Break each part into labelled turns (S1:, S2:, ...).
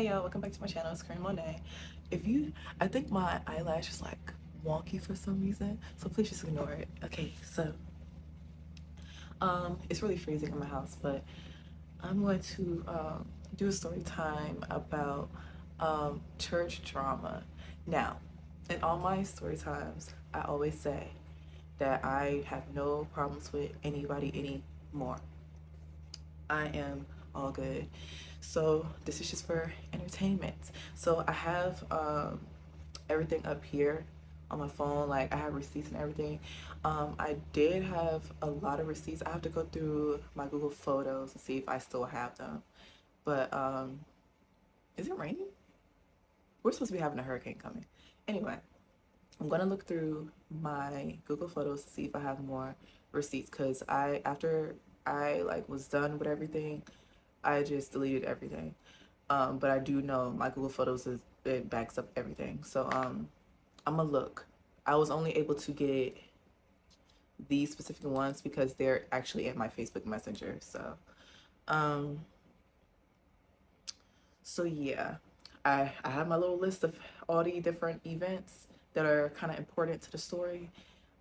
S1: Hey y'all, welcome back to my channel. It's Kareem Monet. I think my eyelash is like wonky for some reason, so please just ignore it. Okay, so it's really freezing in my house, but I'm going to do a story time about church drama. Now, in all my story times, I always say that I have no problems with anybody anymore. I am all good. So this is just for entertainment. So I have everything up here on my phone. Like I have receipts and everything. I did have a lot of receipts. I have to go through my Google Photos and see if I still have them. But is it raining? We're supposed to be having a hurricane coming. Anyway, I'm gonna look through my Google Photos to see if I have more receipts because after I like was done with everything, I just deleted everything. But I do know my Google Photos it backs up everything. So I'm gonna look. I was only able to get these specific ones because they're actually in my Facebook Messenger. Um, so yeah, I have my little list of all the different events that are kind of important to the story.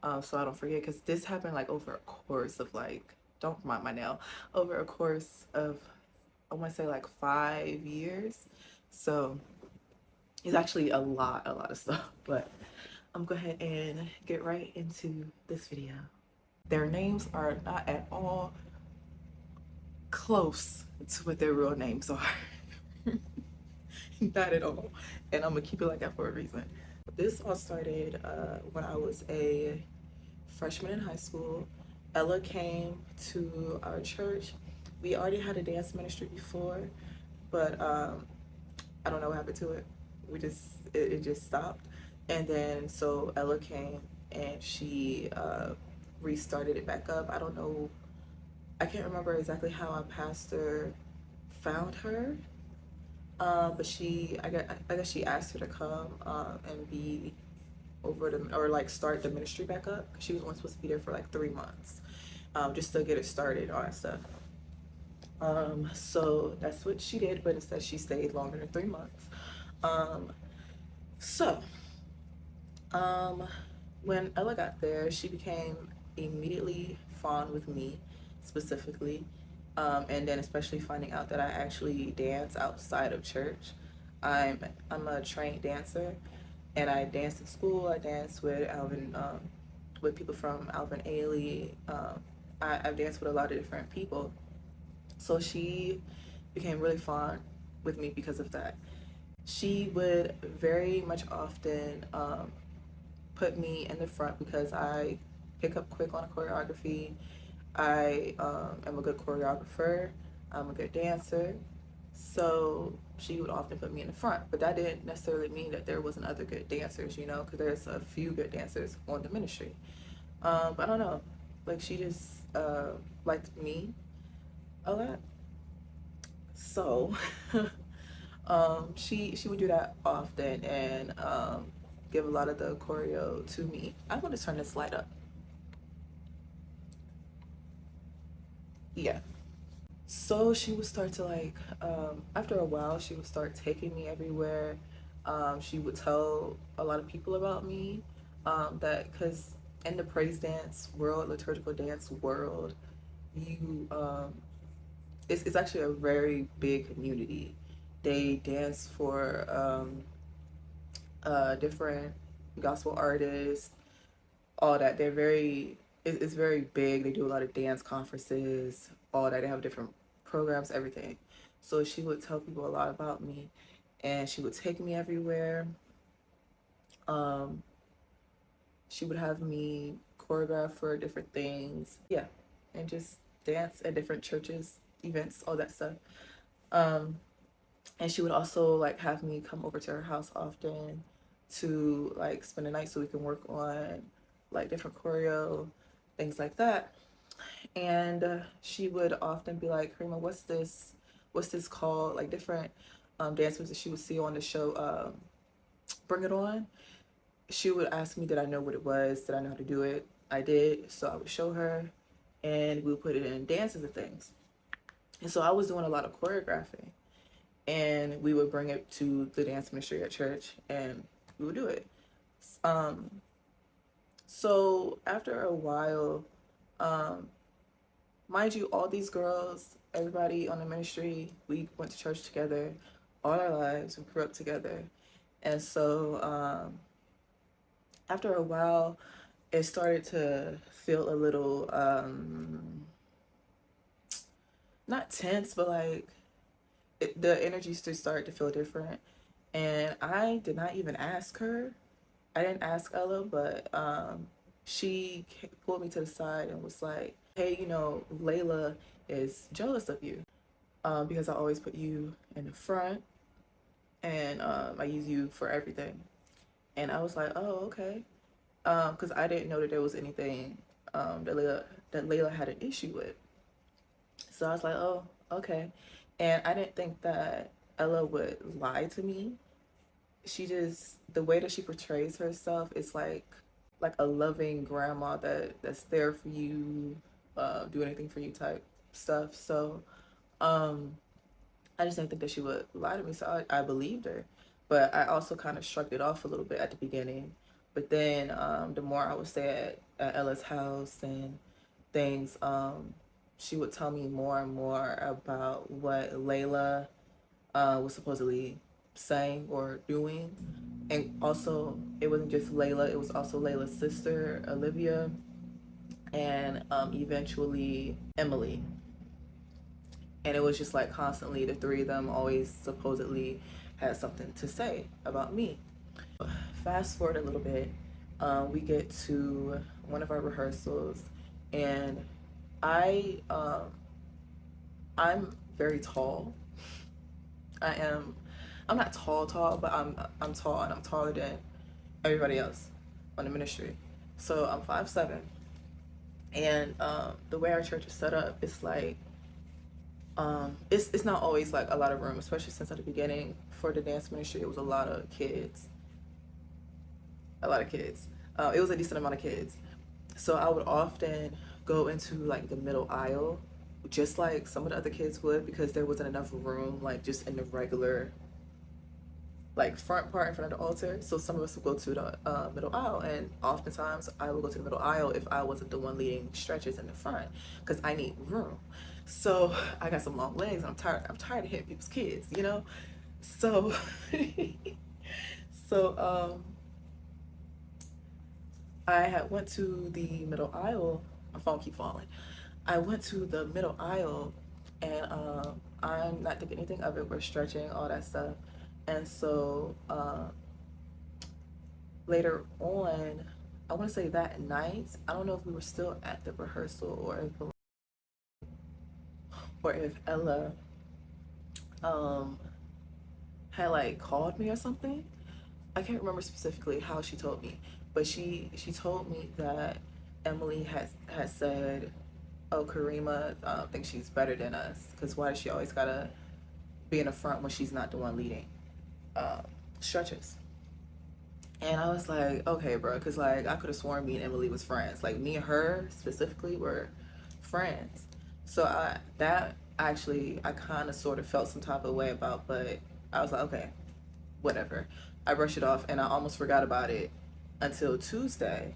S1: So I don't forget because this happened like over a course of like, don't mind my nail, over a course of I want to say like 5 years. So it's actually a lot of stuff, but I'm going to go ahead and get right into this video. Their names are not at all close to what their real names are. Not at all. And I'm going to keep it like that for a reason. This all started when I was a freshman in high school. Ella came to our church. We already had a dance ministry before, but I don't know what happened to it. It just stopped. And then so Ella came and she restarted it back up. I don't know. I can't remember exactly how our pastor found her. But I guess she asked her to come and be over the or like start the ministry back up because she was only supposed to be there for like 3 months, just to get it started, all that stuff. So that's what she did, but instead she stayed longer than 3 months. Um, so when Ella got there, she became immediately fond with me specifically. And then especially finding out that I actually dance outside of church. I'm a trained dancer, and I danced in school. I danced with people from Alvin Ailey. I've danced with a lot of different people. So she became really fond with me because of that. She would very much often put me in the front because I pick up quick on choreography. I am a good choreographer. I'm a good dancer. So she would often put me in the front, but that didn't necessarily mean that there wasn't other good dancers, because there's a few good dancers on the ministry. But I don't know, like she just liked me a lot. So she would do that often and give a lot of the choreo to me. I'm going to turn this light up. Yeah. So she would start to like, after a while, she would start taking me everywhere. She would tell a lot of people about me, that because in the praise dance world, liturgical dance world, you it's actually a very big community. They dance for different gospel artists, all that. It's very big. They do a lot of dance conferences, all that. They have different programs, everything. So she would tell people a lot about me, and she would take me everywhere. Um, she would have me choreograph for different things. Yeah, and just dance at different churches, events, all that stuff. Um, and she would also like have me come over to her house often to like spend the night so we can work on like different choreo, things like that. And she would often be like, Karima, what's this called, like different dance moves that she would see on the show, Bring It On. She would ask me did I know what it was, did I know how to do it. I did, so I would show her and we would put it in dances and things. And so I was doing a lot of choreographing. and we would bring it to the dance ministry at church, and we would do it. Um, so after a while, um, mind you, all these girls, everybody on the ministry, we went to church together all our lives. We grew up together. And so after a while, it started to feel a little, not tense, but like the energy just started to feel different. And I did not even ask her. I didn't ask Ella, but she pulled me to the side and was like, hey, you know, Layla is jealous of you because I always put you in the front, and I use you for everything. And I was like, oh, okay. Because I didn't know that there was anything that Layla had an issue with. So I was like, oh, okay. And I didn't think that Ella would lie to me. She just, the way that she portrays herself is like a loving grandma that's there for you, do anything for you type stuff. So um I just didn't think that she would lie to me, so I believed her. But I also kind of shrugged it off a little bit at the beginning. But then the more I would stay at Ella's house and things, she would tell me more and more about what Layla was supposedly saying or doing. And also, it wasn't just Layla, it was also Layla's sister, Olivia, and eventually Emily. And it was just like constantly the three of them always supposedly had something to say about me. Fast forward a little bit, we get to one of our rehearsals, and I I'm very tall. I am I'm not tall, but I'm tall, and I'm taller than everybody else on the ministry. So I'm 5'7", and the way our church is set up, it's like it's not always like a lot of room, especially since at the beginning for the dance ministry it was a lot of kids. It was a decent amount of kids, so I would often go into like the middle aisle, just like some of the other kids would, because there wasn't enough room like just in the regular like front part in front of the altar. So some of us would go to the middle aisle, and oftentimes I would go to the middle aisle if I wasn't the one leading stretches in the front, because I need room. So I got some long legs, and I'm tired of hitting people's kids, you know. So so I had went to the middle aisle. My phone keep falling. I went to the middle aisle, and I'm not thinking anything of it. We're stretching, all that stuff. And so later on, I want to say that night, I don't know if we were still at the rehearsal, or if Ella um, had like called me or something. I can't remember specifically how she told me, but she told me that Emily has said, "Oh, Karima thinks she's better than us, because why does she always gotta be in the front when she's not the one leading stretches?" And I was like, okay, bro, because like I could have sworn me and Emily was friends. Like me and her specifically were friends. So that actually I kind of sort of felt some type of way about, but I was like, okay, whatever. I brushed it off, and I almost forgot about it until Tuesday.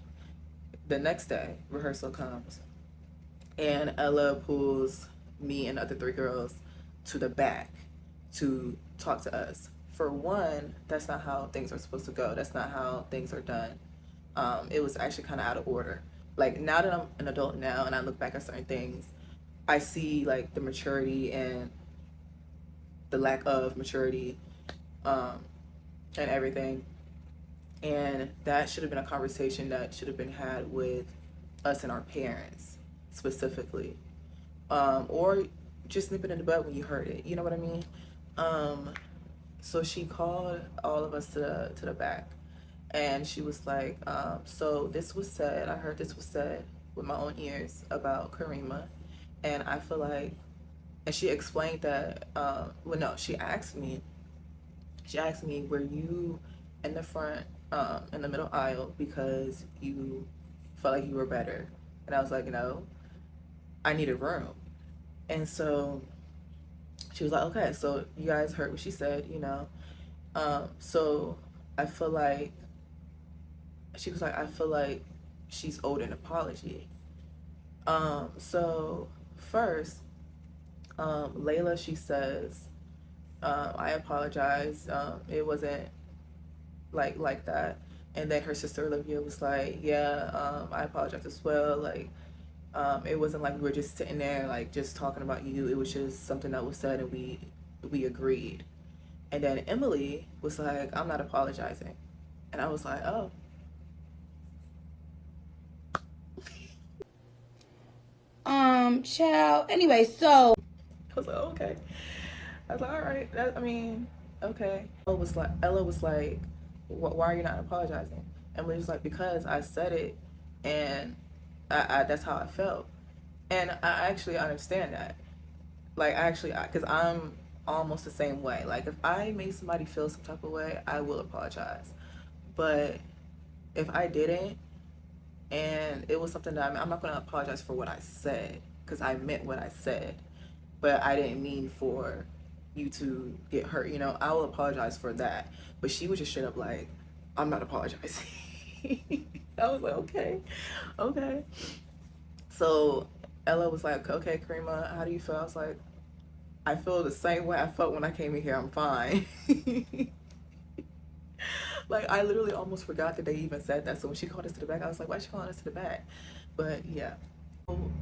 S1: The next day, rehearsal comes, and Ella pulls me and the other three girls to the back to talk to us. For one, that's not how things are supposed to go. That's not how things are done. It was actually kind of out of order. Like now that I'm an adult now and I look back at certain things, I see like the maturity and the lack of maturity um, and everything. And that should have been a conversation that should have been had with us and our parents specifically, or just nip it in the bud when you heard it. You know what I mean? Um, so she called all of us to the back, and she was like, "So this was said. I heard this was said with my own ears about Karima, and I feel like." And she explained that. Well, no, she asked me. She asked me, "Were you in the front, in the middle aisle, because you felt like you were better?" And I was like, "No, I needed room." And so She was like, okay, so you guys heard what she said, so I feel like she was like, I feel like she's owed an apology. So first, Layla, she says, I apologize. It wasn't like that. And then her sister Olivia was like, yeah, I apologize as well. Like, it wasn't like we were just sitting there like just talking about you. It was just something that was said and we agreed. And then Emily was like, I'm not apologizing. And I was like, oh.
S2: Child. Anyway, so
S1: I was like, oh, okay. I was like, all right. I mean, okay. Ella was like, why are you not apologizing? Emily was like, because I said it, and I that's how I felt, and I actually understand that. Like, actually, because I'm almost the same way. Like, if I made somebody feel some type of way, I will apologize. But if I didn't, and it was something that I'm not going to apologize for what I said because I meant what I said, but I didn't mean for you to get hurt. I will apologize for that. But she was just straight up like, I'm not apologizing. I was like, okay, okay. So Ella was like, okay, Karima, how do you feel? I was like, I feel the same way I felt when I came in here. I'm fine. Like, I literally almost forgot that they even said that. So when she called us to the back, I was like, why is she calling us to the back? But yeah.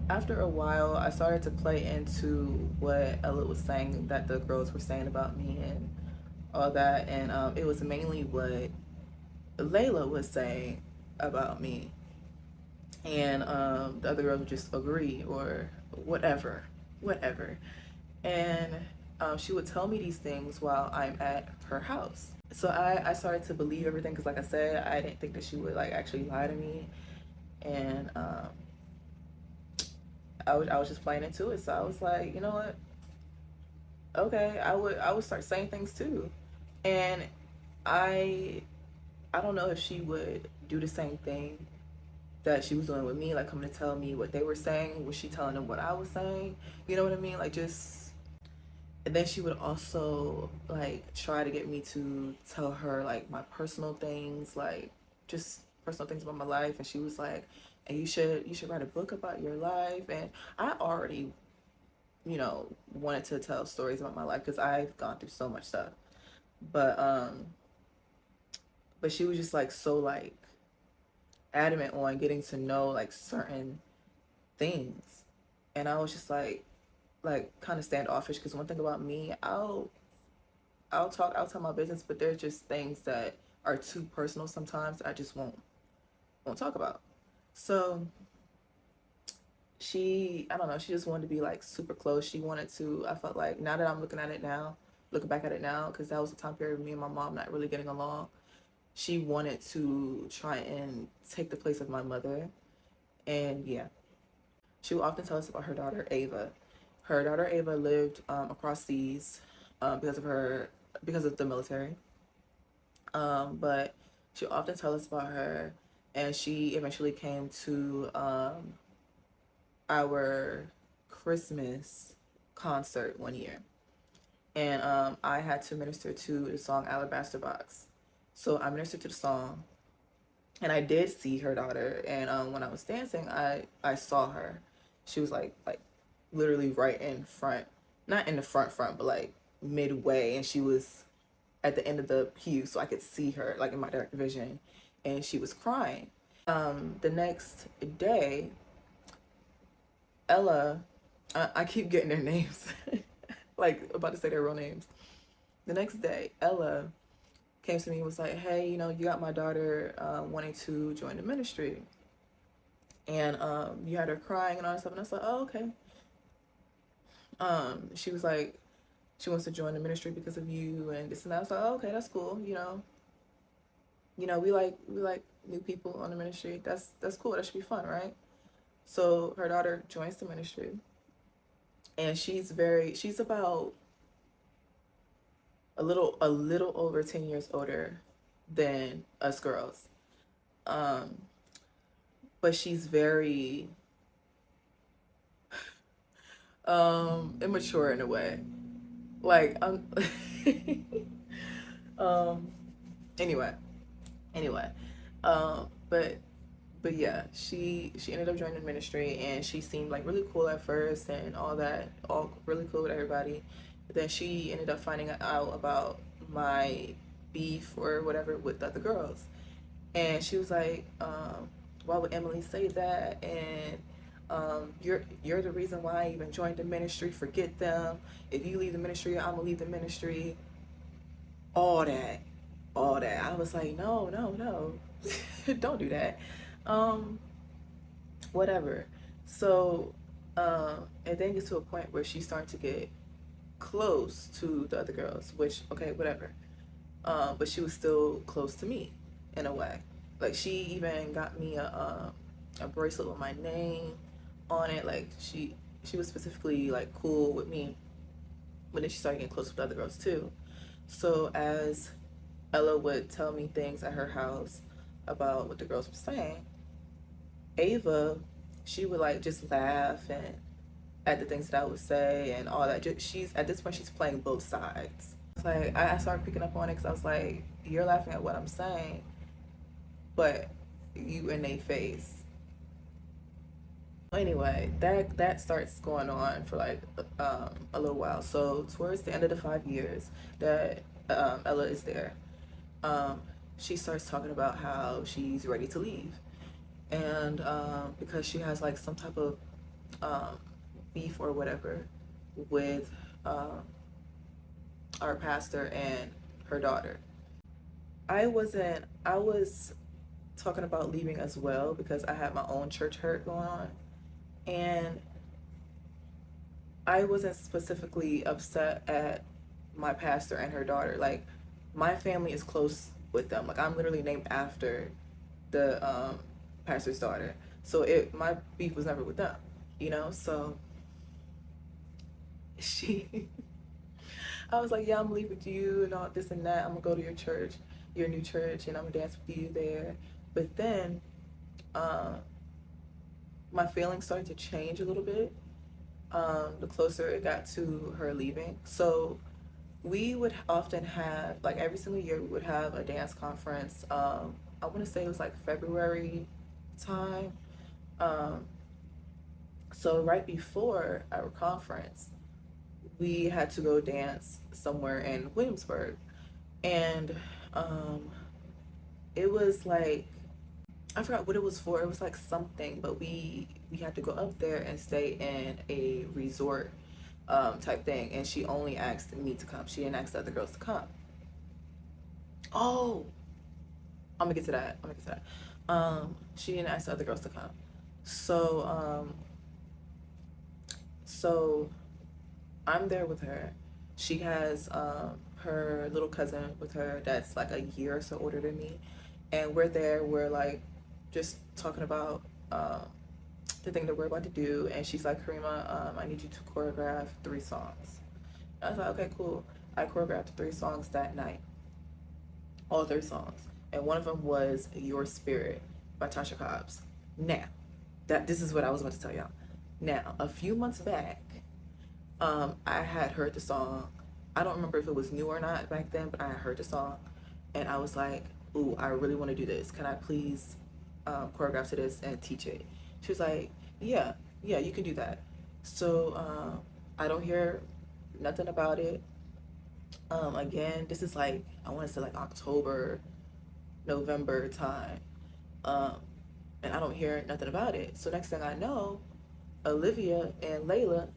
S1: After a while, I started to play into what Ella was saying that the girls were saying about me and all that. And it was mainly what Layla was saying about me. And the other girls would just agree or whatever, whatever. And she would tell me these things while I'm at her house. So I started to believe everything because, like I said, I didn't think that she would like actually lie to me. And I was just playing into it. So I was like, you know what? Okay, I would start saying things too. And I I don't know if she would do the same thing that she was doing with me, like coming to tell me what they were saying. Was she telling them what I was saying? You know what I mean? Like, just. And then she would also like try to get me to tell her like my personal things, like just personal things about my life. And she was like, and you should write a book about your life. And I already, wanted to tell stories about my life because I've gone through so much stuff. But um but she was just like so like adamant on getting to know like certain things. And I was just like kind of standoffish because one thing about me, I'll tell my business, but there's just things that are too personal sometimes I just won't talk about. So I don't know, she just wanted to be like super close. She wanted to, I felt like now that I'm looking back at it now, because that was a time period of me and my mom not really getting along. She wanted to try and take the place of my mother. And yeah, she would often tell us about her daughter Ava. Her daughter Ava lived across seas because of the military. But she often tell us about her, and she eventually came to our Christmas concert one year, and I had to minister to the song Alabaster Box. So I ministered to the song, and I did see her daughter. And when I was dancing, I saw her. She was like literally right in front, not in the front, but like midway, and she was at the end of the pew, so I could see her like in my direct vision, and she was crying. The next day, Ella, I keep getting their names, like about to say their real names. The next day, Ella came to me and was like, "Hey, you got my daughter wanting to join the ministry, and you had her crying and all that stuff." And I was like, "Oh, okay." She was like, she wants to join the ministry because of you and this and that. I was like, "Oh, okay, that's cool. We like new people on the ministry. That's cool. That should be fun, right?" So her daughter joins the ministry, and she's about a little over 10 years older than us girls. Um, but she's very immature in a way. Like um anyway, anyway. But yeah, she ended up joining the ministry, and she seemed like really cool at first and all that, all really cool with everybody. But then she ended up finding out about my beef or whatever with the other girls, and she was like, "Why would Emily say that?" And you're the reason why I even joined the ministry. Forget them. If you leave the ministry, I'm gonna leave the ministry. All that, all that. I was like, no, no, no, don't do that. Um, Whatever. So, and then gets to a point where she's starting to get close to the other girls, which okay, whatever. But she was still close to me in a way. Like she even got me a bracelet with my name on it. Like she was specifically like cool with me. But then she started getting close with the other girls too. So as Ella would tell me things at her house about what the girls were saying, Ava, she would like just laugh and at the things that I would say and all that. Just, she's at this point she's playing both sides. It's like I started picking up on it because I was like, you're laughing at what I'm saying, but you in their face. Anyway, that starts going on for like a little while. So towards the end of the 5 years that Ella is there, um, she starts talking about how she's ready to leave, and because she has like some type of um, beef or whatever with um, our pastor and her daughter. I was talking about leaving as well because I had my own church hurt going on. And I wasn't specifically upset at my pastor and her daughter. Like, my family is close with them. Like, I'm literally named after the pastor's daughter. So my beef was never with them, you know? So she I was like, yeah, I'm gonna leave with you and all this and that. I'm gonna go to your church, your new church, and I'm gonna dance with you there. But then uh, my feelings started to change a little bit the closer it got to her leaving. So we would often have, like every single year, we would have a dance conference. I want to say it was like February time. Um, so right before our conference, we had to go dance somewhere in Williamsburg. And um, it was like, I forgot what it was for. It was like something, but we had to go up there and stay in a resort type thing. And she only asked me to come. She didn't ask the other girls to come. Oh, I'm gonna get to that. I'm gonna get to that. She didn't ask the other girls to come. So so I'm there with her. She has her little cousin with her that's like a year or so older than me, and we're there. We're like just talking about the thing that we're about to do, and she's like, Karima, I need you to choreograph 3 songs. And I was like, okay, cool. I choreographed 3 songs that night, all 3 songs, and one of them was "Your Spirit" by Tasha Cobbs. Now, this is what I was about to tell y'all. Now, a few months back, I had heard the song. I don't remember if it was new or not back then, but I had heard the song, and I was like, "Ooh, I really want to do this. Can I please choreograph to this and teach it?" She was like, "Yeah, yeah, you can do that." So I don't hear nothing about it. Again, this is like I want to say like October, November time, um, and I don't hear nothing about it. So next thing I know, Olivia and Layla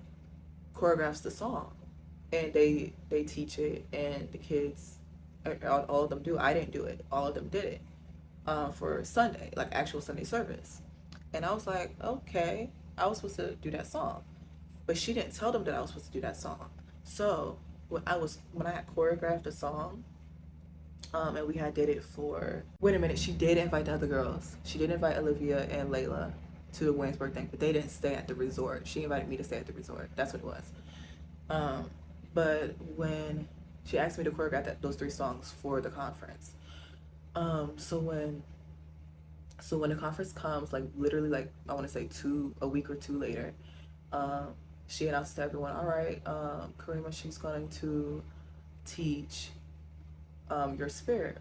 S1: choreographs the song, and they teach it, and the kids, all of them do. I didn't do it. All of them did it for Sunday, like actual Sunday service. And I was like, okay, I was supposed to do that song, but she didn't tell them that I was supposed to do that song. So when I had choreographed the song, and we had did it for. Wait a minute, she did invite the other girls. She did invite Olivia and Layla to the Williamsburg thing, but they didn't stay at the resort. She invited me to stay at the resort. That's what it was. Um, but when she asked me to choreograph those 3 songs for the conference, so when the conference comes, like literally, like I want to say a week or two later, um, she announced to everyone, all right, Karima, she's going to teach your spirit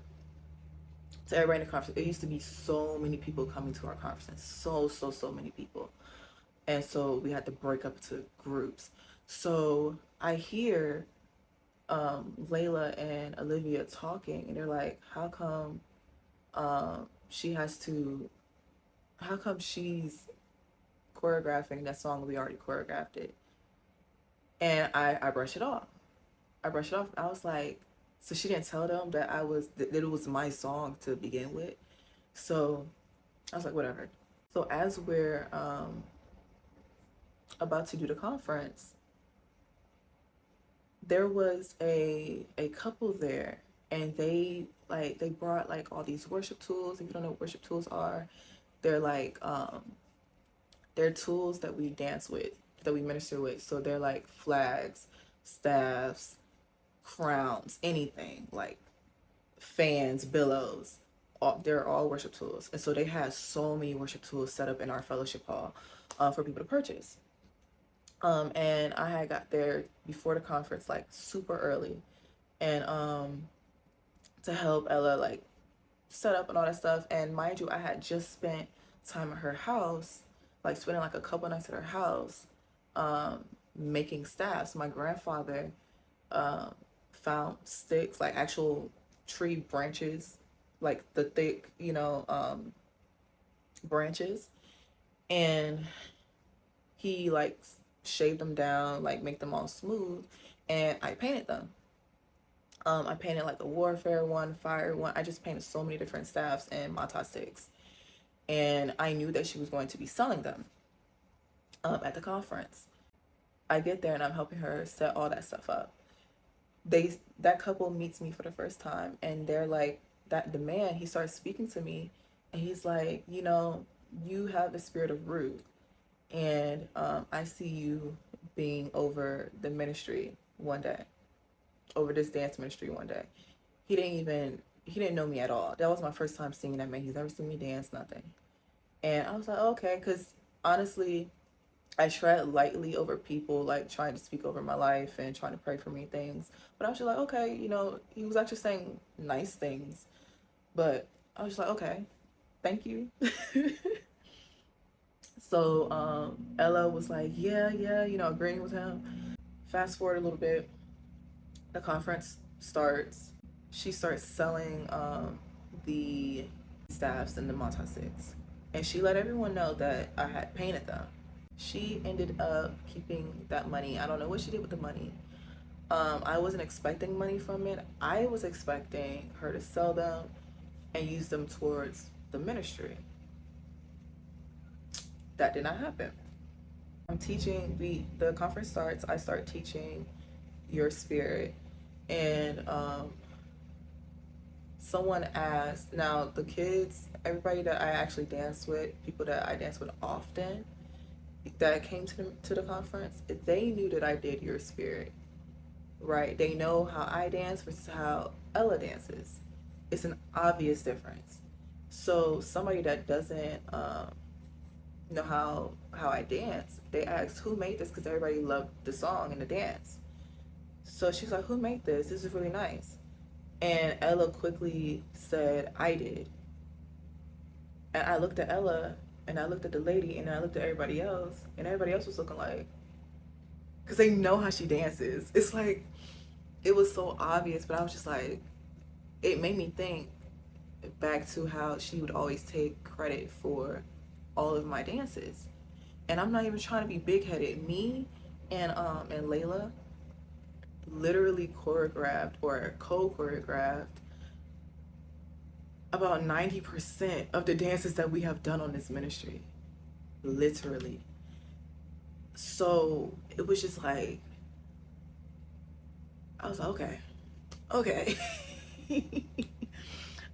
S1: to everybody in the conference. It used to be so many people coming to our conference, so many people. And so we had to break up into groups. So I hear Layla and Olivia talking, and they're like, she has to, how come she's choreographing that song? We already choreographed it. And I brush it off. I brushed it off. I was like, so she didn't tell them that that it was my song to begin with. So I was like, whatever. So as we're about to do the conference, there was a couple there, and they brought like all these worship tools. If you don't know what worship tools are, they're like they're tools that we dance with, that we minister with. So they're like flags, staffs, crowns, anything like fans, billows. They're all worship tools. And so they had so many worship tools set up in our fellowship hall for people to purchase. And I had got there before the conference, like super early, and to help Ella like set up and all that stuff. And mind you, I had just spent time at her house, like spending like a couple nights at her house, making staffs. My grandfather found sticks, like actual tree branches, like the thick, branches, and he like shaved them down, like make them all smooth, and I painted them. I painted like a warfare one, fire one. I just painted so many different staffs and mata sticks, and I knew that she was going to be selling them at the conference. I get there and I'm helping her set all that stuff up. That couple meets me for the first time, and they're like, that the man, he starts speaking to me, and he's like, you have the spirit of Ruth, and I see you being over the ministry one day, over this dance ministry one day. He didn't know me at all. That was my first time seeing that man. He's never seen me dance, nothing. And I was like, okay, because honestly, I tread lightly over people, like trying to speak over my life and trying to pray for me things. But I was just like, okay, he was actually saying nice things. But I was just like, okay, thank you. So Ella was like, yeah, agreeing with him. Fast forward a little bit, the conference starts. She starts selling the staffs and the multi-sticks. And she let everyone know that I had painted them. She ended up keeping that money. I don't know what she did with the money. I wasn't expecting money from it. I was expecting her to sell them and use them towards the ministry. That did not happen. I'm teaching, the conference starts, I start teaching your spirit, and someone asked, now the kids, everybody that I actually dance with, people that I dance with often, that came to the conference, they knew that I did your spirit, right? They know how I dance versus how Ella dances. It's an obvious difference. So somebody that doesn't know how I dance, they asked who made this, because everybody loved the song and the dance. So she's like, who made this? This is really nice. And Ella quickly said, I did. And I looked at Ella, and I looked at the lady, and I looked at everybody else, and everybody else was looking like, because they know how she dances. It's like, it was so obvious, but I was just like, it made me think back to how she would always take credit for all of my dances. And I'm not even trying to be big-headed. Me and Layla literally choreographed or co-choreographed about 90% of the dances that we have done on this ministry. Literally. So it was just like, I was like, okay.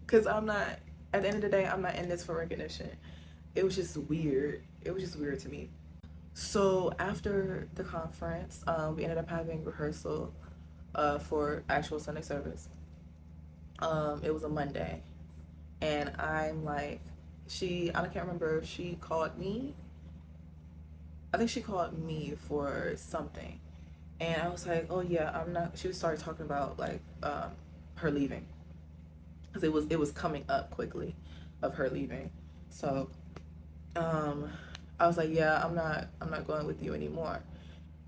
S1: Because at the end of the day, I'm not in this for recognition. It was just weird. It was just weird to me. So after the conference, we ended up having rehearsal for actual Sunday service. It was a Monday. And I'm like, I can't remember if she called me, I think she called me for something, and I was like, oh yeah, I'm not. She started talking about like her leaving, because it was coming up quickly of her leaving. So um, I was like, yeah, I'm not going with you anymore.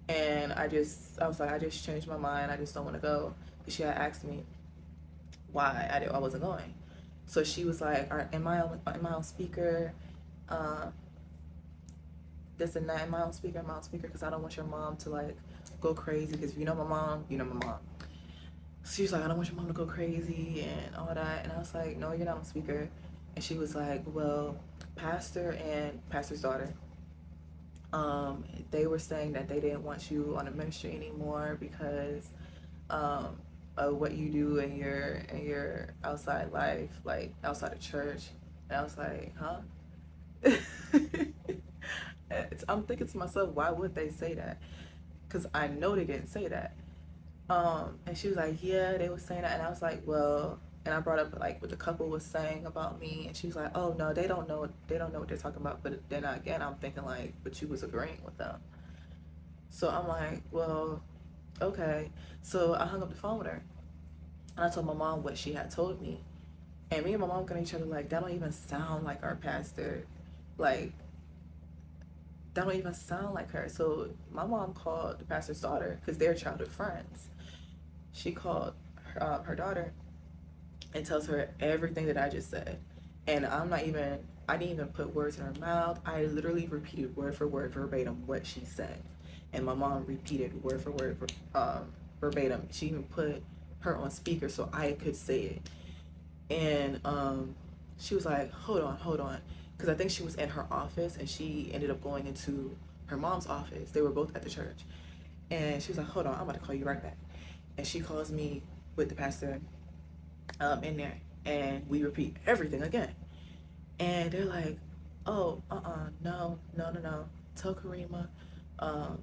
S1: And I was like, I just changed my mind. I just don't want to go. Because she had asked me why I wasn't going. So she was like, am I on speaker? Uh, this and that. Am I on speaker? Am I on speaker? Because I don't want your mom to like go crazy. Because if you know my mom, you know my mom. So she was like, I don't want your mom to go crazy and all that. And I was like, no, you're not on speaker. And she was like, well, pastor and pastor's daughter, they were saying that they didn't want you on the ministry anymore because um, of what you do in your outside life, like outside of church. And I was like, huh? I'm thinking to myself, why would they say that? Because I know they didn't say that. And she was like, yeah, they were saying that. And I was like, well, and I brought up like what the couple was saying about me, and she was like, oh no, they don't know what they're talking about. But then again, I'm thinking like, but you was agreeing with them. So I'm like, well, okay. So I hung up the phone with her, and I told my mom what she had told me. And me and my mom looking at each other like, that don't even sound like our pastor. Like, that don't even sound like her. So my mom called the pastor's daughter because they're childhood friends. She called her daughter and tells her everything that I just said. And I didn't even put words in her mouth. I literally repeated word for word, verbatim, what she said. And my mom repeated word for word, verbatim. She even put her on speaker so I could say it. And she was like, hold on. Because I think she was in her office and she ended up going into her mom's office. They were both at the church. And she was like, hold on, I'm about to call you right back. And she calls me with the pastor in there. And we repeat everything again. And they're like, oh, no. Tell Karima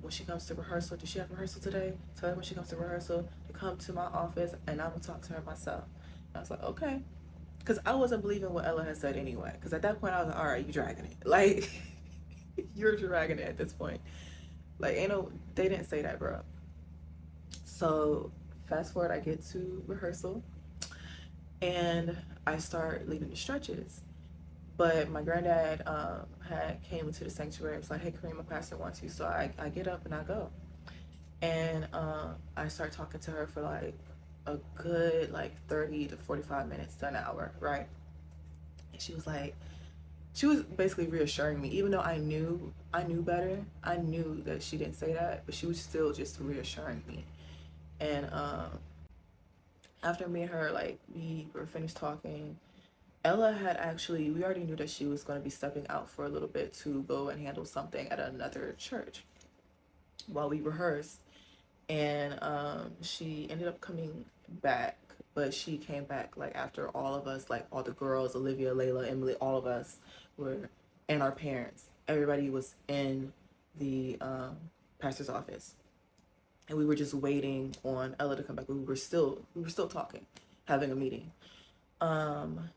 S1: when she comes to rehearsal, does she have rehearsal today? Tell her when she comes to rehearsal to come to my office and I'm going to talk to her myself. And I was like, okay. Because I wasn't believing what Ella had said anyway. Because at that point, I was like, all right, you dragging it. Like, you're dragging it at this point. Like, ain't no, they didn't say that, bro. So, fast forward, I get to rehearsal and I start leading the stretches. But my granddad had came into the sanctuary. It was like, hey, Kareem, my pastor wants you. So I get up and I go. And I start talking to her for like a good like 30 to 45 minutes to an hour, right? And she was basically reassuring me, even though I knew better. I knew that she didn't say that, but she was still just reassuring me. And after me and her, like, we were finished talking, Ella had actually, we already knew that she was going to be stepping out for a little bit to go and handle something at another church while we rehearsed. And she ended up coming back, but she came back like after all of us, like all the girls, Olivia, Layla, Emily, all of us were, and our parents, everybody was in the pastor's office, and we were just waiting on Ella to come back. We were still talking, having a meeting. um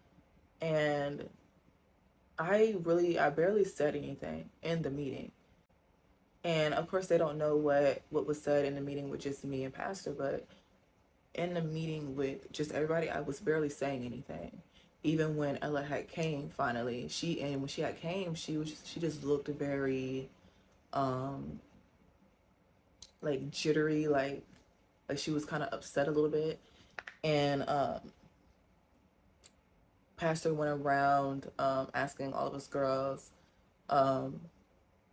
S1: and I barely said anything in the meeting. And of course they don't know what was said in the meeting with just me and pastor, but in the meeting with just everybody, I was barely saying anything. Even when Ella had came finally, when she had came, she just looked very um like jittery, like she was kind of upset a little bit. And pastor went around asking all of us girls, um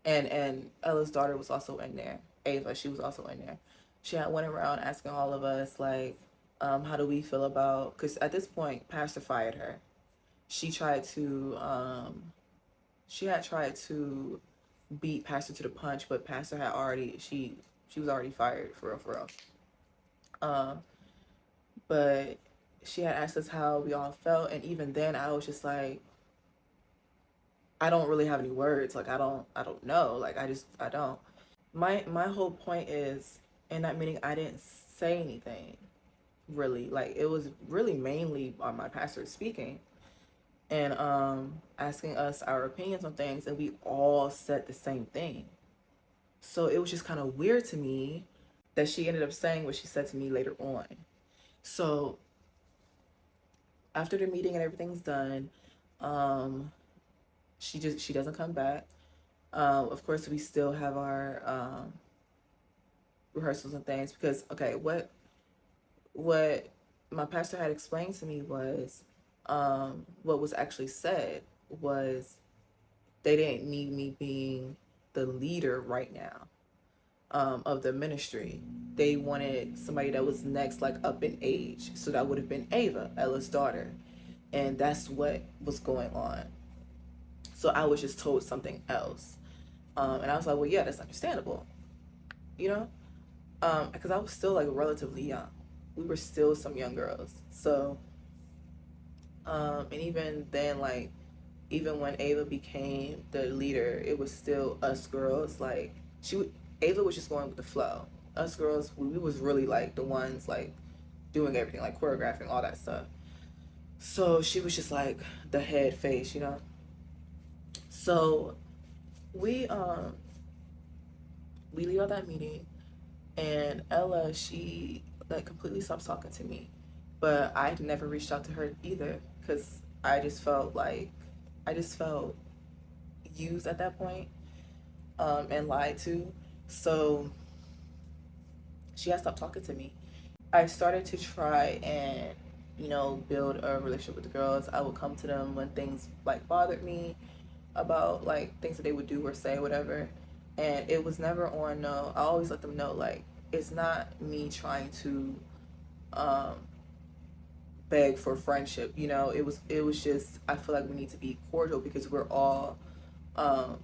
S1: and Ella's daughter was also in there. Ava, she was also in there. She had went around asking all of us like, how do we feel about? Because at this point, Pastor fired her. She tried to, she had tried to beat Pastor to the punch, but Pastor had already she was already fired for real, for real. Um, but she had asked us how we all felt, and even then, I was just like, I don't really have any words. Like I don't know. Like I don't. My whole point is, in that meeting I didn't say anything really. Like it was really mainly on my pastor speaking and asking us our opinions on things, and we all said the same thing. So it was just kind of weird to me that she ended up saying what she said to me later on. So after the meeting and everything's done, um, she doesn't come back. Of course, we still have our rehearsals and things because okay, what my pastor had explained to me was what was actually said was they didn't need me being the leader right now of the ministry. They wanted somebody that was next, like up in age. So that would have been Ava, Ella's daughter. And that's what was going on. So I was just told something else. And I was like, well, yeah, that's understandable, you know? Because I was still like relatively young. We were still some young girls. So, and even then, like, even when Ava became the leader, it was still us girls. Like, Ava was just going with the flow. Us girls, we was really like the ones like doing everything, like choreographing, all that stuff. So she was just like the head face, you know. So we um we leave out that meeting, and Ella, she like completely stops talking to me, but I never reached out to her either because I just felt used at that point, and lied to. So she had stopped talking to me. I started to try and, build a relationship with the girls. I would come to them when things like bothered me about like things that they would do or say, whatever. And it was never on no, I always let them know like it's not me trying to um beg for friendship. It was just I feel like we need to be cordial because we're all um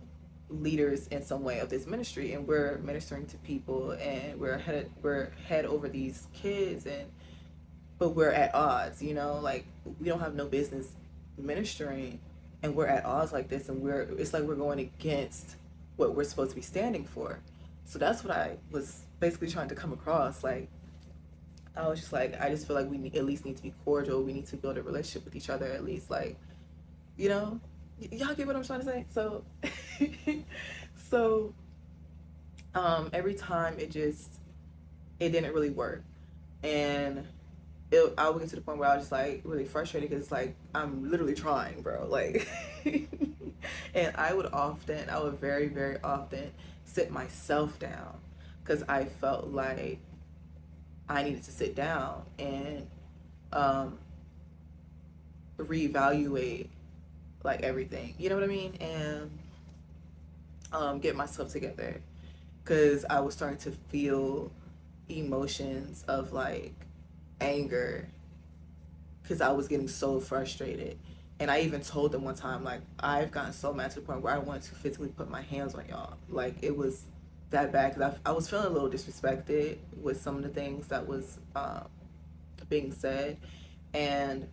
S1: leaders in some way of this ministry, and we're ministering to people, and we're head over these kids, and but we're at odds, like we don't have no business ministering, and we're at odds like this, and it's like we're going against what we're supposed to be standing for. So that's what I was basically trying to come across. Like, I was just like, I just feel like at least need to be cordial. We need to build a relationship with each other at least. Like, you know, y'all get what I'm trying to say? So, so, every time it didn't really work. And I would get to the point where I was just like really frustrated because like I'm literally trying, bro. Like, and I would very, very often sit myself down because I felt like I needed to sit down and um, reevaluate like everything. You know what I mean? And get myself together because I was starting to feel emotions of like anger because I was getting so frustrated. And I even told them one time, like, I've gotten so mad to the point where I wanted to physically put my hands on y'all. Like, it was that bad because I was feeling a little disrespected with some of the things that was being said. And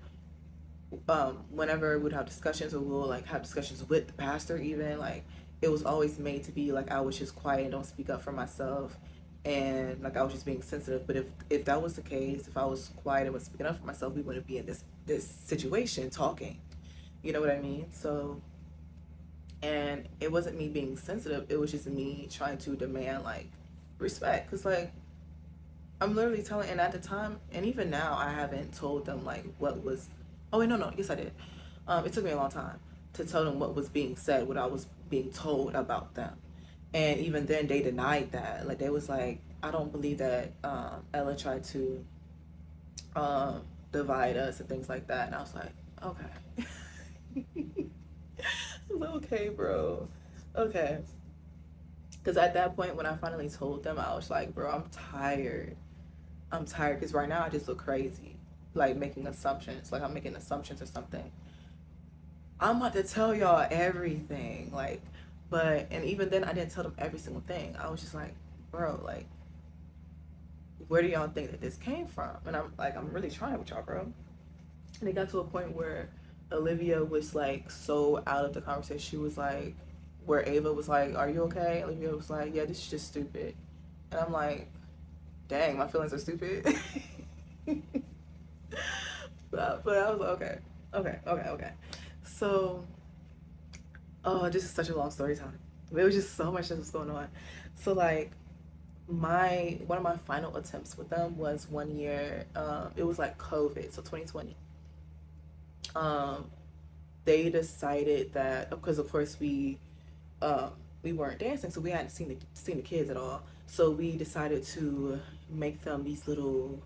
S1: whenever we'd have discussions, or we'll like have discussions with the pastor, even like it was always made to be like I was just quiet and don't speak up for myself, and like I was just being sensitive. But if that was the case, if I was quiet and was speaking up for myself, we wouldn't be in this situation talking. You know what I mean? So, and it wasn't me being sensitive. It was just me trying to demand like respect, cause like I'm literally telling, and at the time, and even now, I haven't told them like what was. Oh wait, no, no, yes I did. It took me a long time to tell them what was being said, what I was being told about them, and even then they denied that. Like they was like, I don't believe that Ella tried to divide us and things like that, and I was like, okay, I was like, okay, bro, okay. Because at that point, when I finally told them, I was like, bro, I'm tired. I'm tired because right now I just look crazy, like making assumptions, like I'm making assumptions or something. I'm about to tell y'all everything, like, but and even then I didn't tell them every single thing. I was just like, bro, like, where do y'all think that this came from? And I'm like, I'm really trying with y'all, bro. And it got to a point where Olivia was like so out of the conversation. She was like, where Ava was like, "Are you okay?" Olivia was like, "Yeah, this is just stupid." And I'm like, dang, my feelings are stupid. But I was like, okay, okay, okay, okay. So, oh, this is such a long story time. There was just so much that was going on. So like my one of my final attempts with them was one year. It was like COVID, so 2020. Um, they decided that because of course um, we weren't dancing, so we hadn't seen the kids at all. So we decided to make them these little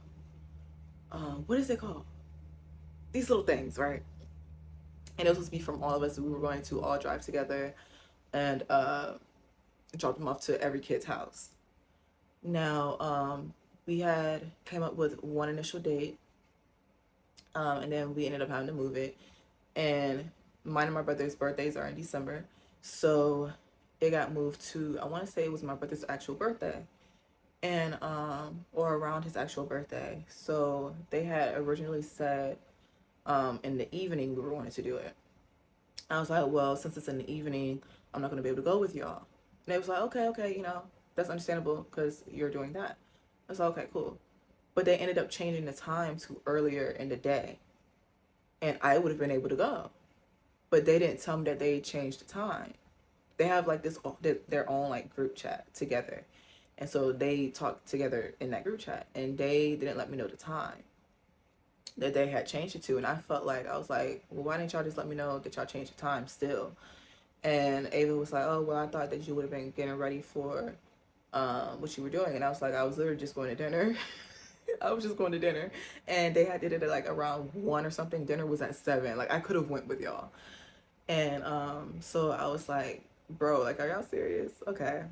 S1: what is it called? These little things, right? And it was supposed to be from all of us. We were going to all drive together and drop them off to every kid's house. Now, we had came up with one initial date, and then we ended up having to move it. And mine and my brother's birthdays are in December, so it got moved to, I want to say it was my brother's actual birthday, and or around his actual birthday. So they had originally said in the evening we were wanting to do it. I was like, well, since it's in the evening, I'm not gonna be able to go with y'all. And they was like, okay, okay, that's understandable because you're doing that. I was like, okay, cool. But they ended up changing the time to earlier in the day, and I would have been able to go. But they didn't tell me that they changed the time. They have like their own like group chat together, and so they talked together in that group chat, and they didn't let me know the time that they had changed it to. And I felt like, I was like, well, why didn't y'all just let me know that y'all changed the time still? And Ava was like, oh, well, I thought that you would have been getting ready for what you were doing. And I was like, I was literally just going to dinner. I was just going to dinner, and they had did it at like around 1 or something. Dinner was at 7. Like I could have went with y'all. And so I was like, bro, like, are y'all serious? Okay.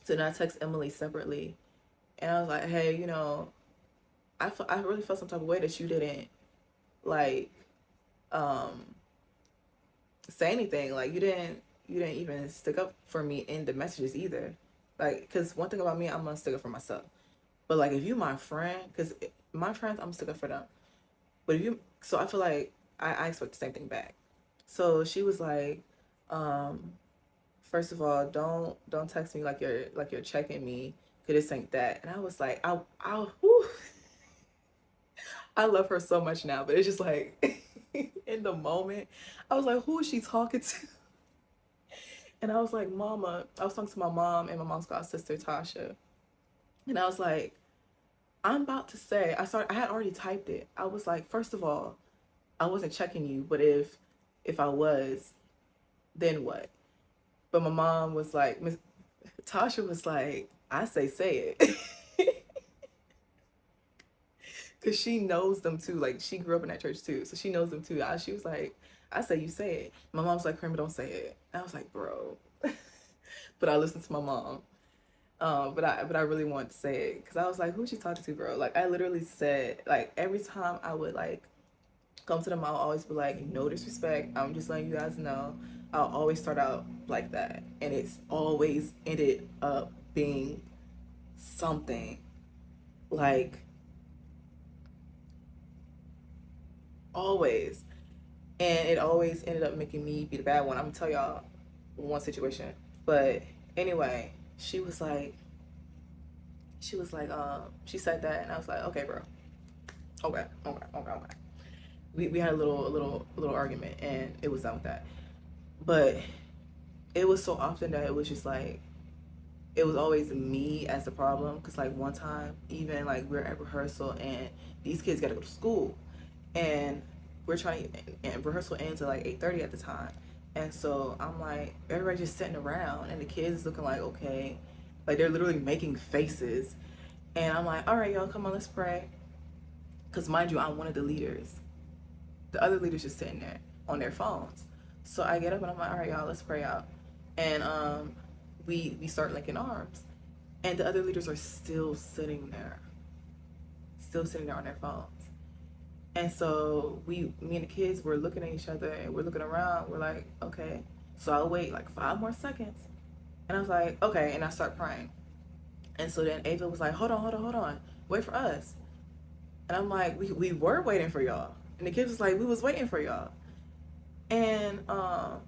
S1: So then I text Emily separately, and I was like, hey, I really felt some type of way that you didn't like um say anything. Like you didn't even stick up for me in the messages either. Like, because one thing about me, I'm gonna stick up for myself. But like, if you my friend, because my friends, I'm gonna stick up for them. But if you, so I feel like I expect the same thing back. So she was like, um, first of all, don't text me like you're checking me, cause this ain't that. And I was like, whew, I love her so much now, but it's just like in the moment, I was like, who is she talking to? And I was like, Mama, I was talking to my mom and my mom's god sister Tasha, and I was like, I'm about to say, I had already typed it. I was like, first of all, I wasn't checking you, but if I was, then what? But my mom was like, Miss Tasha was like, I say it. Cause she knows them too. Like she grew up in that church too, so she knows them too. She was like, I say you say it. My mom's like, Kramer, don't say it. And I was like, bro. But I listened to my mom. But I really wanted to say it because I was like, who's she talking to, bro? Like I literally said, like every time I would like come to them, I'll always be like, no disrespect. I'm just letting you guys know. I'll always start out like that, and it's always ended up being something like always, and it always ended up making me be the bad one. I'm gonna tell y'all one situation, but anyway, she said that, and I was like, okay, bro, okay. We had a little argument, and it was done with that. But it was so often that it was just like it was always me as the problem. Because like one time, even like we're at rehearsal, and these kids got to go to school, and we're trying to, and rehearsal ends at like 8:30 at the time. And so I'm like, everybody just sitting around, and the kids looking like, okay, like they're literally making faces. And I'm like, all right, y'all, come on, let's pray. Because mind you, I'm one of the leaders. The other leaders just sitting there on their phones. So I get up and I'm like, all right, y'all, let's pray out. And we start linking arms. And the other leaders are still sitting there on their phones. And so me and the kids were looking at each other, and we're looking around. We're like, okay. So I'll wait like 5 more seconds. And I was like, okay. And I start praying. And so then Ava was like, hold on. Wait for us. And I'm like, we were waiting for y'all. And the kids was like, we was waiting for y'all. And I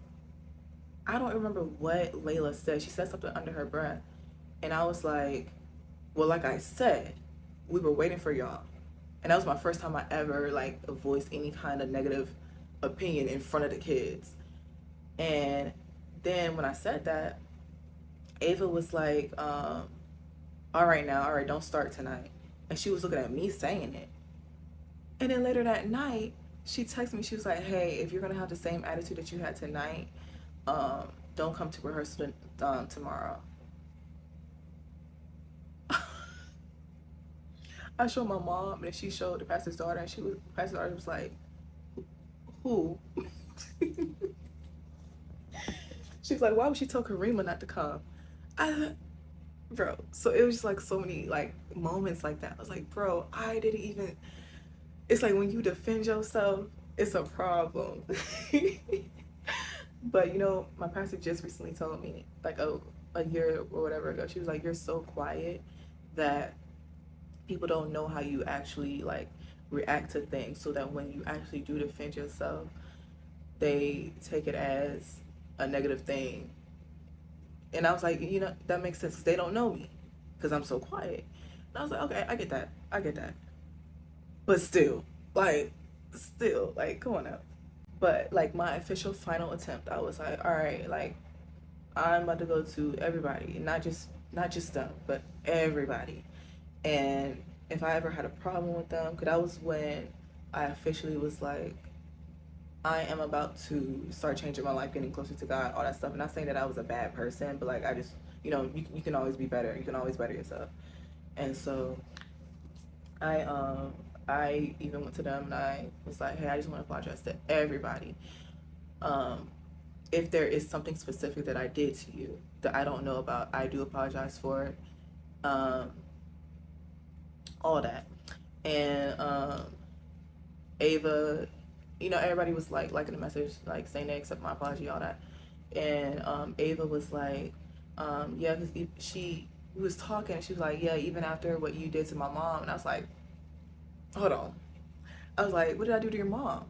S1: don't remember what Layla said. She said something under her breath. And I was like, well, like I said, we were waiting for y'all. And that was my first time I ever like voiced any kind of negative opinion in front of the kids. And then when I said that, Ava was like, all right now, all right, don't start tonight. And she was looking at me saying it. And then later that night, she texted me. She was like, hey, if you're going to have the same attitude that you had tonight, don't come to rehearsal tomorrow. I showed my mom, and she showed the pastor's daughter, and pastor's daughter was like, who? She was like, why would she tell Karima not to come? I, bro, so it was just like so many like moments like that. I was like, bro, I didn't even, it's like when you defend yourself, it's a problem. But you know, my pastor just recently told me, like a year or whatever ago, she was like, you're so quiet that people don't know how you actually like react to things, so that when you actually do defend yourself, they take it as a negative thing. And I was like, you know, that makes sense. They don't know me because I'm so quiet. And I was like, okay, I get that. I get that. But still, like, come on now. But like my official final attempt, I was like, all right, like I'm about to go to everybody, not just them, but everybody. And if I ever had a problem with them, because that was when I officially was like, I am about to start changing my life, getting closer to God, all that stuff. And not saying that I was a bad person, but like I just, you can always be better. You can always better yourself. And so I I even went to them and I was like, hey, I just want to apologize to everybody. Um, if there is something specific that I did to you that I don't know about, I do apologize for it. Um, all that. And Ava, everybody was like liking the message, like saying they accept my apology, all that. And Ava was like, yeah, because she was talking, and she was like, yeah, even after what you did to my mom. And I was like, hold on. I was like, what did I do to your mom?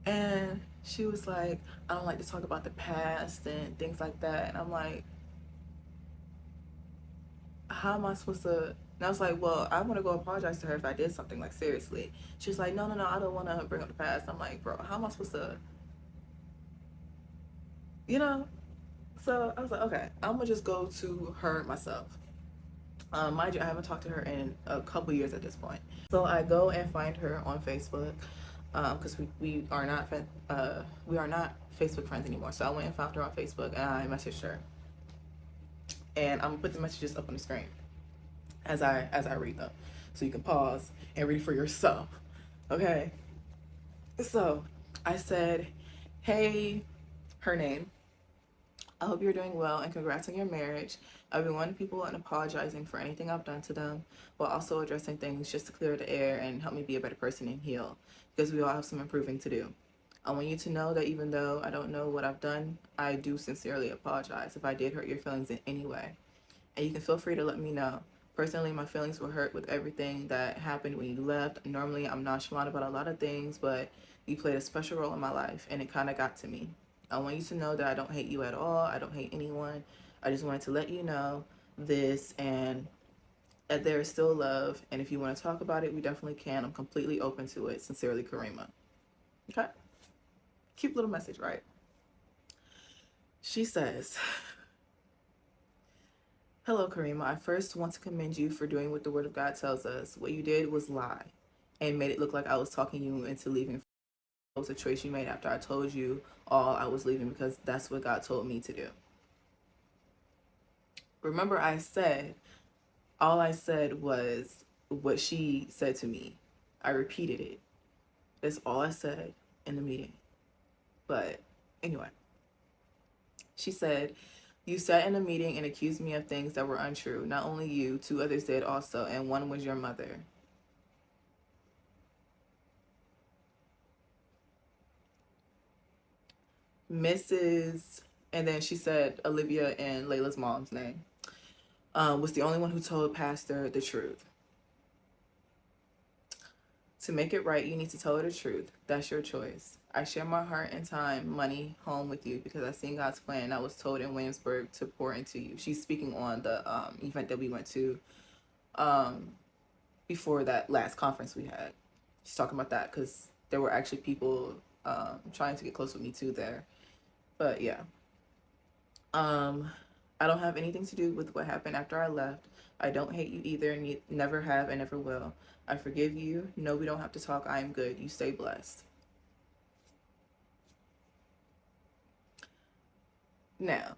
S1: And she was like, I don't like to talk about the past and things like that. And I'm like, how am I supposed to? And I was like, well, I want to go apologize to her if I did something, like seriously. She was like, no, no, no, I don't want to bring up the past. I'm like, bro, how am I supposed to, you know? So I was like, okay, I'm gonna just go to her myself. Mind you, I haven't talked to her in a couple years at this point. So I go and find her on Facebook because we are not we are not Facebook friends anymore. So I went and found her on Facebook and I messaged her, and I'm gonna put the messages up on the screen as I read them, so you can pause and read for yourself. Okay. So I said, hey, her name. I hope you're doing well and congrats on your marriage. I've been wanting people and apologizing for anything I've done to them, while also addressing things just to clear the air and help me be a better person and heal, because we all have some improving to do. I want you to know that even though I don't know what I've done, I do sincerely apologize if I did hurt your feelings in any way. And you can feel free to let me know. Personally, my feelings were hurt with everything that happened when you left. Normally, I'm nonchalant about a lot of things, but you played a special role in my life, and it kind of got to me. I want you to know that I don't hate you at all. I don't hate anyone. I just wanted to let you know this, and that there is still love. And if you want to talk about it, we definitely can. I'm completely open to it. Sincerely, Karima. Okay? Cute little message, right? She says, hello, Karima. I first want to commend you for doing what the Word of God tells us. What you did was lie and made it look like I was talking you into leaving. It was a choice you made after I told you all I was leaving, because that's what God told me to do. Remember, all I said was what she said to me. I repeated it. That's all I said in the meeting. But anyway, she said, you sat in a meeting and accused me of things that were untrue. Not only you, two others did also, and one was your mother. Mrs. And then she said Olivia and Layla's mom's name, was the only one who told Pastor the truth. To make it right, you need to tell her the truth. That's your choice. I share my heart and time, money, home with you because I seen God's plan. I was told in Williamsburg to pour into you. She's speaking on the event that we went to um, before that last conference we had. She's talking about that because there were actually people trying to get close with me too there. But yeah. I don't have anything to do with what happened after I left. I don't hate you either, and never have and never will. I forgive you. No, we don't have to talk. I am good. You stay blessed. Now,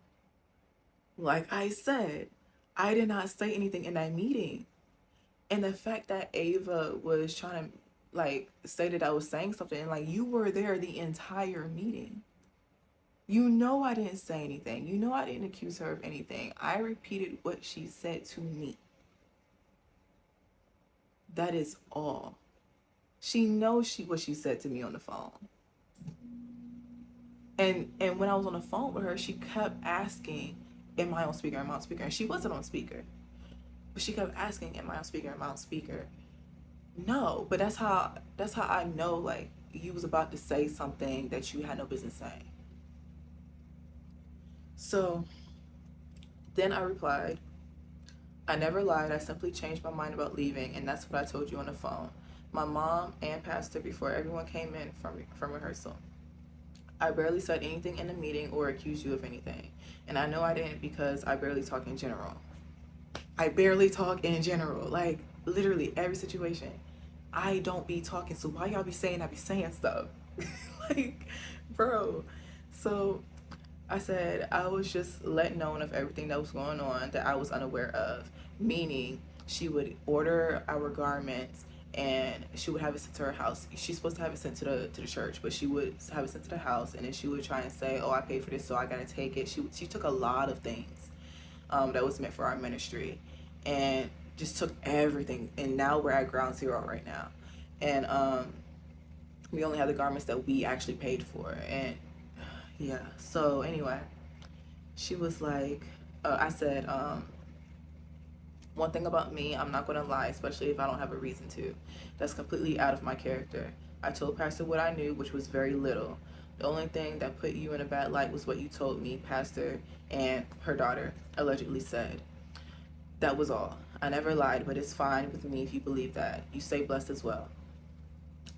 S1: like I said, I did not say anything in that meeting. And the fact that Ava was trying to like say that I was saying something, and like you were there the entire meeting. You know I didn't say anything. You know I didn't accuse her of anything. I repeated what she said to me. That is all. She knows what she said to me on the phone. And when I was on the phone with her, she kept asking, am I on speaker? Am I on speaker? And she wasn't on speaker. But she kept asking, am I on speaker? Am I on speaker? No, but that's how I know like you was about to say something that you had no business saying. So then I replied, I never lied. I simply changed my mind about leaving, and that's what I told you on the phone. My mom and pastor before everyone came in from rehearsal. I barely said anything in the meeting or accused you of anything. And I know I didn't because I barely talk in general. I barely talk in general. Like literally every situation. I don't be talking, so why y'all be saying I be saying stuff? Like, bro. So I said I was just let known of everything that was going on that I was unaware of. Meaning she would order our garments and she would have it sent to her house. She's supposed to have it sent to the church, but she would have it sent to the house, and then she would try and say, "Oh, I paid for this, so I gotta take it." She took a lot of things that was meant for our ministry, and just took everything. And now we're at ground zero right now, and we only have the garments that we actually paid for. And yeah, so anyway, she was like, I said, one thing about me, I'm not going to lie, especially if I don't have a reason to. That's completely out of my character. I told Pastor what I knew, which was very little. The only thing that put you in a bad light was what you told me, Pastor and her daughter allegedly said. That was all. I never lied, but it's fine with me if you believe that. You stay blessed as well.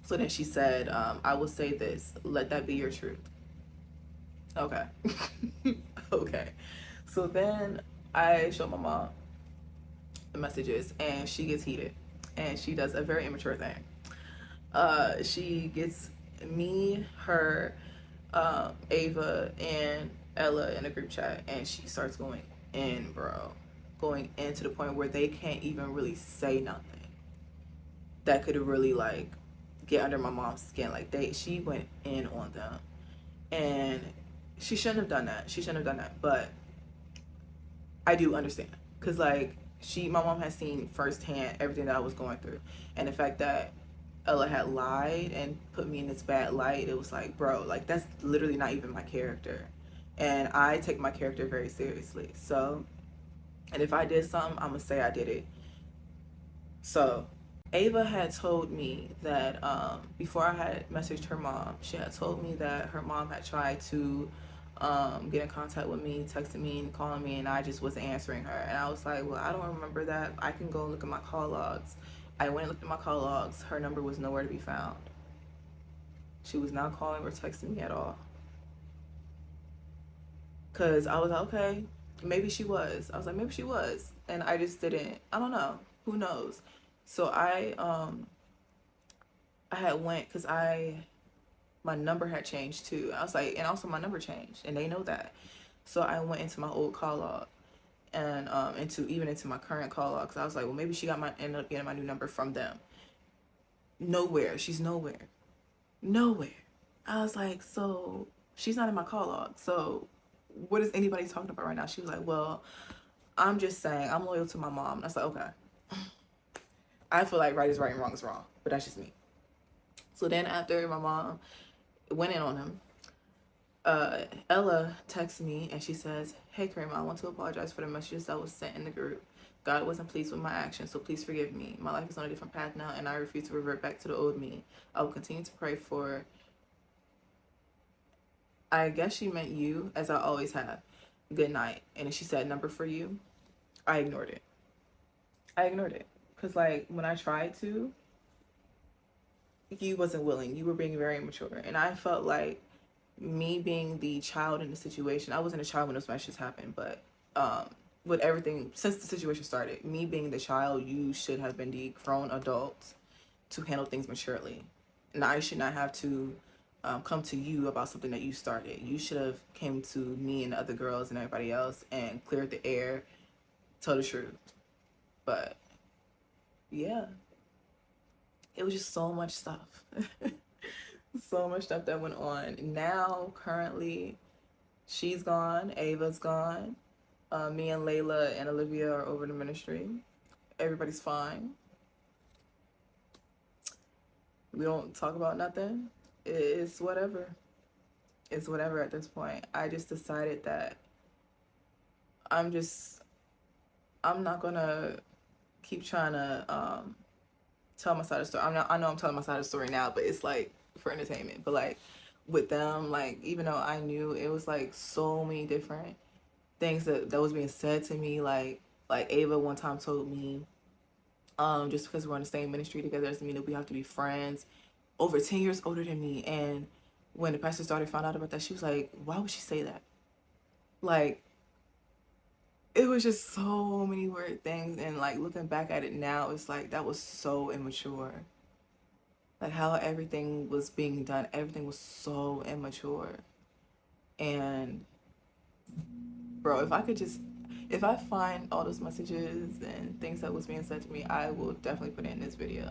S1: So then she said, I will say this. Let that be your truth. Okay. Okay. So then I showed my mom the messages, and she gets heated, and she does a very immature thing. She gets me, her, Ava, and Ella in a group chat, and she starts going in, bro. Going in to the point where they can't even really say nothing that could really like get under my mom's skin. Like she went in on them, and she shouldn't have done that. She shouldn't have done that. But I do understand, because like my mom has seen firsthand everything that I was going through, and the fact that Ella had lied and put me in this bad light. It was like, bro, like that's literally not even my character, and I take my character very seriously. So, and if I did something, I'm gonna say I did it. So Ava had told me that before I had messaged her mom, she had told me that her mom had tried to get in contact with me, texting me and calling me, and I just wasn't answering her. And I was like, well, I don't remember that. I can go look at my call logs. I went and looked at my call logs. Her number was nowhere to be found. She was not calling or texting me at all. Because I was like, okay, maybe she was. I was like, maybe she was. And I just didn't. I don't know. Who knows? So I had went because my number had changed too. I was like, and also my number changed, and they know that. So I went into my old call log and into my current call log, because I was like, well, maybe she ended up getting my new number from them. Nowhere. She's nowhere. Nowhere. I was like, so she's not in my call log. So what is anybody talking about right now? She was like, well, I'm just saying I'm loyal to my mom. And I was like, okay. I feel like right is right and wrong is wrong, but that's just me. So then after my mom went in on him, Ella texts me and she says, hey Karima, I want to apologize for the messages that was sent in the group. God wasn't pleased with my actions, so please forgive me. My life is on a different path now, and I refuse to revert back to the old me. I will continue to pray for, I guess she meant you, as I always have. Good night. And then she said, number for you. I ignored it. Because, like, when I tried to, you wasn't willing. You were being very immature. And I felt like me being the child in the situation, I wasn't a child when those messages happened, but with everything since the situation started. Me being the child, you should have been the grown adult to handle things maturely, and I should not have to come to you about something that you started. You should have came to me and the other girls and everybody else and cleared the air, tell the truth. But yeah, it was just so much stuff. So much stuff that went on. Now, currently, she's gone, Ava's gone. Me and Layla and Olivia are over the ministry. Everybody's fine. We don't talk about nothing. It's whatever. It's whatever at this point. I just decided that I'm just, I'm not gonna keep trying to tell my side of the story. I know I'm telling my side of the story now, but it's like for entertainment. But like with them, like even though I knew it was like so many different things that was being said to me, like Ava one time told me, just because we're in the same ministry together doesn't mean that we have to be friends. Over 10 years older than me, and when the pastor's daughter found out about that, she was like, why would she say that? Like, it was just so many weird things, and like looking back at it now, it's like that was so immature. Like how everything was being done, everything was so immature. And bro, if I find all those messages and things that was being said to me, I will definitely put it in this video.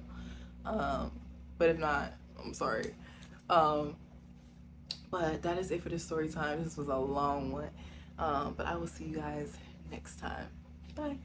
S1: Um, but if not, I'm sorry. Um, but that is it for this story time. This was a long one. But I will see you guys next time. Bye.